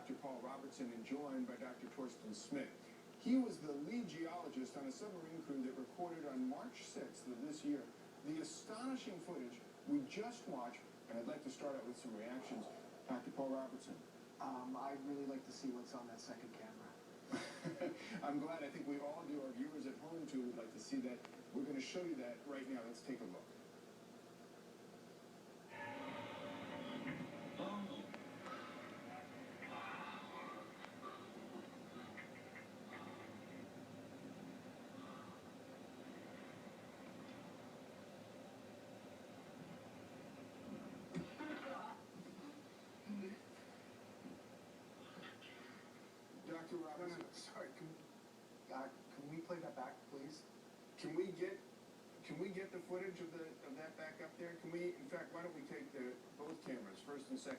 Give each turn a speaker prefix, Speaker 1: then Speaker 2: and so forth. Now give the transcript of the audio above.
Speaker 1: Dr. Paul Robertson and joined by Dr. Torsten Smith. He was the lead geologist on a submarine crew that recorded on March 6th of this year the astonishing footage we just watched, and I'd like to start out with some reactions. Dr. Paul Robertson.
Speaker 2: I'd really like to see what's on that second camera.
Speaker 1: I'm glad. I think we all do. Our viewers at home, too, would like to see that. We're going to show you that right now. Let's take a look. Dr. Robertson.
Speaker 2: No, sorry. Can we play that back, please?
Speaker 1: Can we get the footage of that back up there? In fact, why don't we take both cameras, first and second?